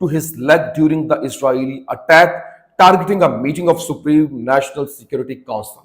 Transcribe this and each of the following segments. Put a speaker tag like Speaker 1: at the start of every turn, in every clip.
Speaker 1: to his leg during the Israeli attack targeting a meeting of Supreme National Security Council।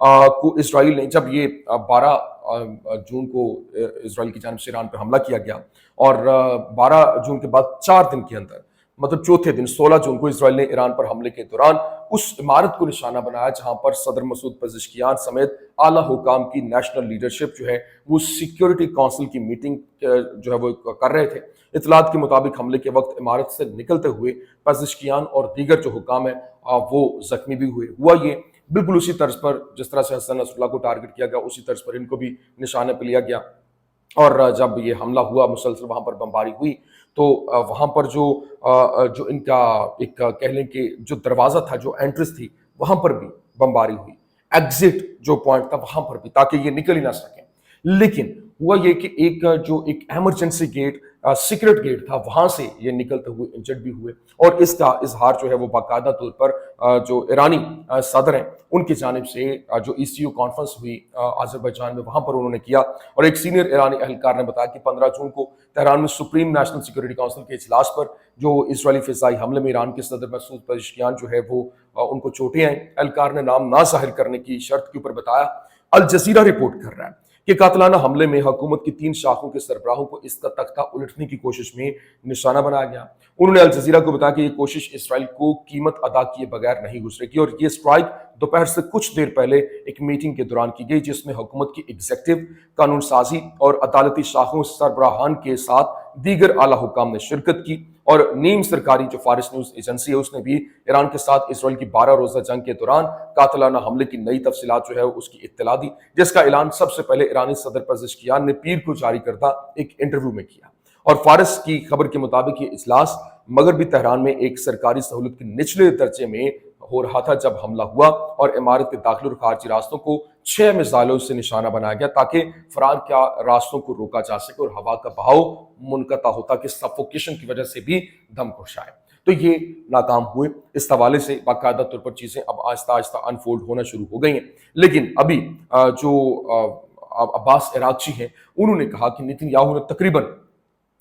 Speaker 1: کو اسرائیل نے جب یہ 12 جون کو اسرائیل کی جانب سے ایران پر حملہ کیا گیا، اور 12 جون کے بعد 4 دن کے اندر، مطلب چوتھے دن 16 جون کو اسرائیل نے ایران پر حملے کے دوران اس عمارت کو نشانہ بنایا جہاں پر صدر مسعود پزشکیان سمیت اعلیٰ حکام کی نیشنل لیڈرشپ جو ہے وہ سیکیورٹی کونسل کی میٹنگ جو ہے وہ کر رہے تھے۔ اطلاعات کے مطابق حملے کے وقت عمارت سے نکلتے ہوئے پزشکیان اور دیگر جو حکام ہیں وہ زخمی بھی ہوئے۔ ہوا یہ بالکل اسی طرز پر جس طرح سے حسن نصر اللہ کو ٹارگٹ کیا گیا، اسی طرز پر ان کو بھی نشانے پہ لیا گیا، اور جب یہ حملہ ہوا، مسلسل وہاں پر بمباری ہوئی، تو وہاں پر جو ان کا ایک کہہ لیں کہ جو دروازہ تھا، جو انٹرنس تھی، وہاں پر بھی بمباری ہوئی، ایگزٹ جو پوائنٹ تھا وہاں پر بھی، تاکہ یہ نکل ہی نہ سکیں۔ لیکن ہوا یہ کہ ایک ایمرجنسی گیٹ، سیکرٹ گیٹ تھا، وہاں سے یہ نکلتے ہوئے انجرڈ بھی ہوئے، اور اس کا اظہار جو ہے وہ باقاعدہ طور پر جو ایرانی صدر ہیں ان کی جانب سے جو ECU کانفرنس ہوئی آذربائیجان میں، وہاں پر انہوں نے کیا، اور ایک سینئر ایرانی اہلکار نے بتایا کہ 15 جون کو تہران میں سپریم نیشنل سیکورٹی کونسل کے اجلاس پر جو اسرائیلی فضائی حملے میں ایران کے صدر مسعود پزشکیان جو ہے وہ ان کو چوٹیں آئیں۔ اہلکار نے نام نہ ظاہر کرنے کی شرط کے اوپر بتایا، الجزیرہ رپورٹ کر رہا ہے کہ قاتلانہ حملے میں حکومت کی 3 شاخوں کے سربراہوں کو اس کا تختہ الٹنے کی کوشش میں نشانہ بنایا گیا۔ انہوں نے الجزیرہ کو بتایا کہ یہ کوشش اسرائیل کو قیمت ادا کیے بغیر نہیں گزرے گی، اور یہ اسٹرائیک دوپہر سے کچھ دیر پہلے ایک میٹنگ کے دوران کی گئی، جس میں حکومت کی ایگزیکٹو، قانون سازی اور عدالتی شاخوں سربراہان کے ساتھ دیگر اعلیٰ حکام نے شرکت کی، اور نیم سرکاری جو فارس نیوز ایجنسی ہے اس نے بھی ایران کے ساتھ اسرائیل کی 12 روزہ جنگ کے دوران قاتلانہ حملے کی نئی تفصیلات جو ہے اس کی اطلاع دی، جس کا اعلان سب سے پہلے ایرانی صدر پزشکیان نے پیر کو جاری کردہ ایک انٹرویو میں کیا۔ اور فارس کی خبر کے مطابق یہ اجلاس مغربی تہران میں ایک سرکاری سہولت کے نچلے درجے میں ہو رہا تھا جب حملہ ہوا، اور عمارت کے داخلی اور خارجی راستوں کو 6 میزائلوں سے نشانہ بنایا گیا تاکہ فرار کے راستوں کو روکا جا سکے اور ہوا کا بہاؤ منقطع ہوتا کہ سفوکیشن کی وجہ سے بھی دم گھٹ جائے۔ تو یہ ناکام ہوئے۔ اس حوالے سے باقاعدہ طور پر چیزیں اب آہستہ آہستہ انفولڈ ہونا شروع ہو گئی ہیں، لیکن ابھی جو عباس عراقچی ہیں انہوں نے کہا کہ نیتن یاہو نے تقریباً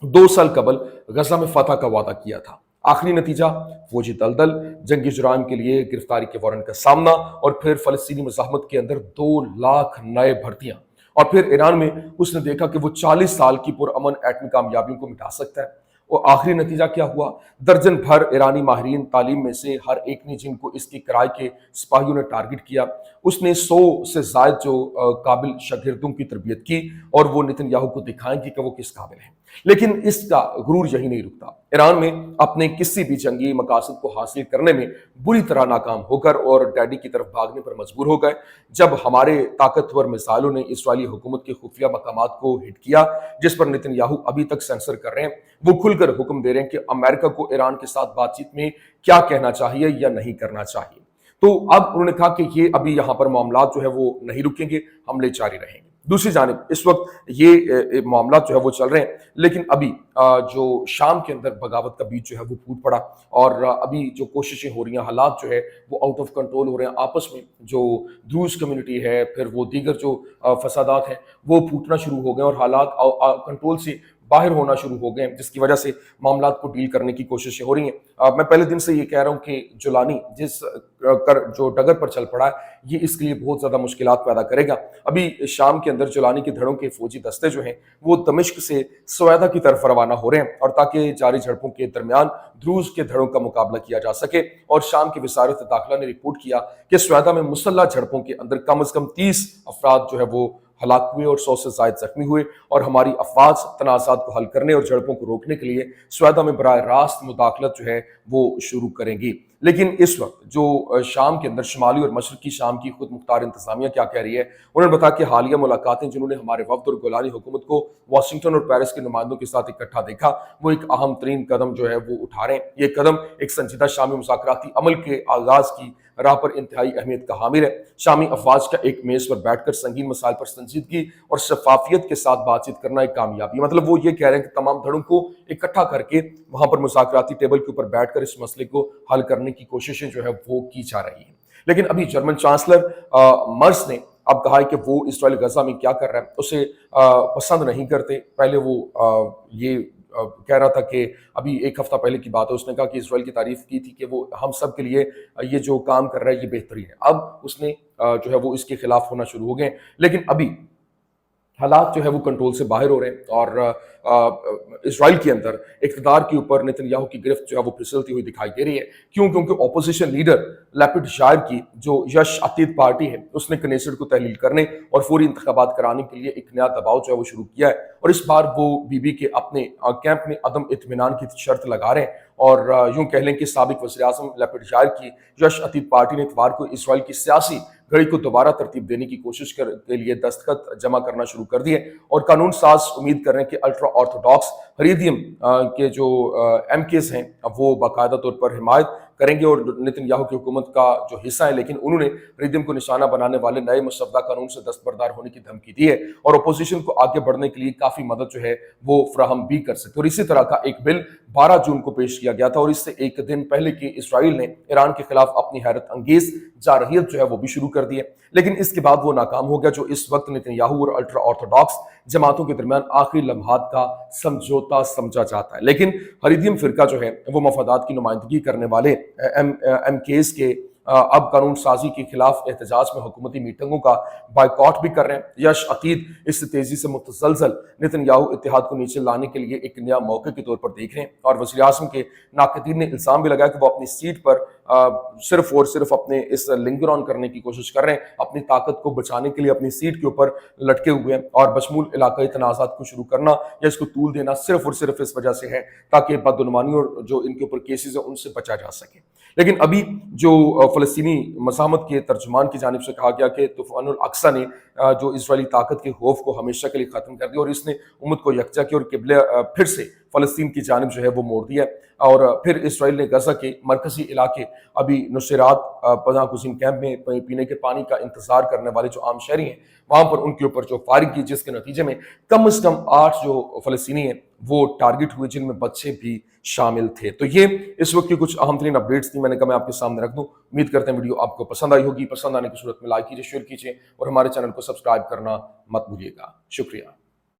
Speaker 1: 2 سال قبل غزہ میں فتح کا وعدہ کیا تھا، آخری نتیجہ فوجی دلدل، جنگی جرائم کے لیے گرفتاری کے وارنٹ کا سامنا، اور پھر فلسطینی مزاحمت کے اندر 2 لاکھ نئے بھرتیاں، اور پھر ایران میں اس نے دیکھا کہ وہ 40 سال کی پرامن ایٹمی کامیابیوں کو مٹا سکتا ہے۔ اور آخری نتیجہ کیا ہوا؟ درجن بھر ایرانی ماہرین تعلیم میں سے ہر ایک نے جن کو اس کی کرائے کے سپاہیوں نے ٹارگٹ کیا، اس نے 100 سے زائد جو قابل شاگردوں کی تربیت کی، اور وہ نیتن یاہو کو دکھائیں گے کہ وہ کس قابل ہیں۔ لیکن اس کا غرور یہی نہیں رکتا، ایران میں اپنے کسی بھی جنگی مقاصد کو حاصل کرنے میں بری طرح ناکام ہو کر اور ڈیڈی کی طرف بھاگنے پر مجبور ہو گئے، جب ہمارے طاقتور میزائلوں نے اسرائیلی حکومت کے خفیہ مقامات کو ہٹ کیا، جس پر نیتن یاہو ابھی تک سینسر کر رہے ہیں۔ وہ کھل کر حکم دے رہے ہیں کہ امریکہ کو ایران کے ساتھ بات چیت میں کیا کہنا چاہیے یا نہیں کرنا چاہیے۔ تو اب انہوں نے کہا کہ یہ ابھی یہاں پر معاملات جو ہے وہ نہیں رکیں گے، حملے جاری رہیں گے۔ دوسری جانب اس وقت یہ معاملات جو ہے وہ چل رہے ہیں، لیکن ابھی جو شام کے اندر بغاوت کا بیج جو ہے وہ پھوٹ پڑا، اور ابھی جو کوششیں ہو رہی ہیں، حالات جو ہے وہ آؤٹ آف کنٹرول ہو رہے ہیں آپس میں۔ جو دروز کمیونٹی ہے، پھر وہ دیگر جو فسادات ہیں وہ پھوٹنا شروع ہو گئے، اور حالات کنٹرول سے باہر ہونا شروع ہو گئے ہیں، جس کی وجہ سے معاملات کو ڈیل کرنے کی کوششیں ہو رہی ہیں۔ میں پہلے دن سے یہ کہہ رہا ہوں کہ جولانی جس جو ڈگر پر چل پڑا ہے، یہ اس کے لیے بہت زیادہ مشکلات پیدا کرے گا۔ ابھی شام کے اندر جولانی کے دھڑوں کے فوجی دستے جو ہیں وہ دمشق سے سویدہ کی طرف روانہ ہو رہے ہیں، اور تاکہ جاری جھڑپوں کے درمیان دروز کے دھڑوں کا مقابلہ کیا جا سکے۔ اور شام کی وزارت داخلہ نے رپورٹ کیا کہ سویدہ میں مسلح جھڑپوں کے اندر کم از کم 30 افراد جو ہے وہ ہلاک ہوئے اور 100 سے زائد زخمی ہوئے، اور ہماری افواج تنازعات کو حل کرنے اور جھڑپوں کو روکنے کے لیے سویدہ میں براہ راست مداخلت جو ہے وہ شروع کریں گی۔ لیکن اس وقت جو شام کے اندر شمالی اور مشرقی شام کی خود مختار انتظامیہ کیا کہہ رہی ہے، انہوں نے بتایا کہ حالیہ ملاقاتیں جنہوں نے ہمارے وفد اور گولانی حکومت کو واشنگٹن اور پیرس کے نمائندوں کے ساتھ اکٹھا دیکھا، وہ ایک اہم ترین قدم جو ہے وہ اٹھا رہے ہیں۔ یہ قدم ایک سنجیدہ شامی مذاکراتی عمل کے آغاز کی راہ پر انتہائی اہمیت کا حامل ہے۔ شامی افواج کا ایک میز پر بیٹھ کر سنگین مسائل پر سنجیدگی اور شفافیت کے ساتھ بات چیت کرنا ایک کامیابی، مطلب وہ یہ کہہ رہے ہیں کہ تمام دھڑوں کو اکٹھا کر کے وہاں پر مذاکراتی ٹیبل کے اوپر بیٹھ کر اس مسئلے کو حل کرنے کی کوششیں جو ہے وہ کی جا رہی ہیں۔ لیکن ابھی جرمن چانسلر مرس نے اب کہا ہے کہ وہ اسرائیل غزہ میں کیا کر رہا ہے اسے پسند نہیں کرتے۔ پہلے وہ یہ کہہ رہا تھا کہ ابھی ایک ہفتہ پہلے کی بات ہے، اس نے کہا کہ اسرائیل کی تعریف کی تھی کہ وہ ہم سب کے لیے یہ جو کام کر رہا ہے یہ بہترین ہے. اب اس نے جو ہے وہ اس کے خلاف ہونا شروع ہو گئے. لیکن ابھی حالات جو ہے وہ کنٹرول سے باہر ہو رہے ہیں اور اسرائیل کے اندر اقتدار کے اوپر نیتن یاہو کی گرفت جو ہے وہ پھسلتی ہوئی دکھائی دے رہی ہے. کیوں؟ کیونکہ اپوزیشن لیڈر لیپڈ شائر کی جو یش عتید پارٹی ہے اس نے کنیسٹ کو تحلیل کرنے اور فوری انتخابات کرانے کے لیے ایک نیا دباؤ جو ہے وہ شروع کیا ہے. اور اس بار وہ بی بی کے اپنے کیمپ میں عدم اطمینان کی شرط لگا رہے ہیں اور یوں کہہ لیں کہ سابق وزیر اعظم لیپڈ شائر کی یش عتید پارٹی نے اتوار کو اسرائیل کی سیاسی گھڑی کو دوبارہ ترتیب دینے کی کوشش کے لیے دستخط جمع کرنا شروع کر دیے. اور قانون ساز امید کر رہے ہیں کہ الٹرا آرتھوڈاکس ہریدیم کے جو ایم کیز ہیں وہ باقاعدہ طور پر حمایت کریں گے اور نیتن یاہو کی حکومت کا جو حصہ ہے. لیکن انہوں نے ہریدیم کو نشانہ بنانے والے نئے مسودہ قانون سے دستبردار ہونے کی دھمکی دی ہے اور اپوزیشن کو آگے بڑھنے کے لیے کافی مدد جو ہے وہ فراہم بھی کر سکتے. اور اسی طرح کا ایک بل 12 جون کو پیش کیا گیا تھا اور اس سے ایک دن پہلے کی اسرائیل نے ایران کے خلاف اپنی حیرت انگیز جارحیت جو ہے وہ بھی شروع کر دی ہے. لیکن اس کے بعد وہ ناکام ہو گیا جو اس وقت نیتن یاہو اور الٹرا آرتھوڈاکس جماعتوں کے درمیان آخری لمحات کا سمجھوتا سمجھا جاتا ہے. لیکن ہریدیم فرقہ جو ہے وہ مفادات کی نمائندگی کرنے والے ایم کیز کے اب قانون سازی کے خلاف احتجاج میں حکومتی میٹنگوں کا بائیکاٹ بھی کر رہے ہیں. یش عتید اس تیزی سے متزلزل نیتن یاہو اتحاد کو نیچے لانے کے لیے ایک نیا موقع کے طور پر دیکھ رہے ہیں اور وزیر اعظم کے ناقدین نے الزام بھی لگایا کہ وہ اپنی سیٹ پر صرف اور صرف اپنے اس لنگر آن کرنے کی کوشش کر رہے ہیں، اپنی طاقت کو بچانے کے لیے اپنی سیٹ کے اوپر لٹکے ہوئے ہیں اور بشمول علاقائی تنازعات کو شروع کرنا یا اس کو طول دینا صرف اور صرف اس وجہ سے ہے تاکہ بدعنوانی اور جو ان کے اوپر کیسز ہیں ان سے بچا جا سکے. لیکن ابھی جو فلسطینی مزاحمت کے ترجمان کی جانب سے کہا گیا کہ طوفان الاقصی نے جو اسرائیلی طاقت کے خوف کو ہمیشہ کے لیے ختم کر دیا اور اس نے امت کو یکجا کیا اور قبلہ پھر سے فلسطین کی جانب جو ہے وہ موڑ دیا. اور پھر اسرائیل نے غزہ کے مرکزی علاقے ابھی نصیرات پناہ گزین کیمپ میں پینے کے پانی کا انتظار کرنے والے جو عام شہری ہیں وہاں پر ان کے اوپر جو فائرنگ کی جس کے نتیجے میں کم از کم 8 جو فلسطینی ہیں وہ ٹارگٹ ہوئے جن میں بچے بھی شامل تھے. تو یہ اس وقت کی کچھ اہم ترین اپڈیٹس تھی، میں نے کہا میں آپ کے سامنے رکھ دوں. امید کرتے ہیں ویڈیو آپ کو پسند آئی ہوگی. پسند آنے کی صورت میں لائک کیجیے، شیئر کیجیے اور ہمارے چینل کو سبسکرائب کرنا مت بھولیے گا. شکریہ.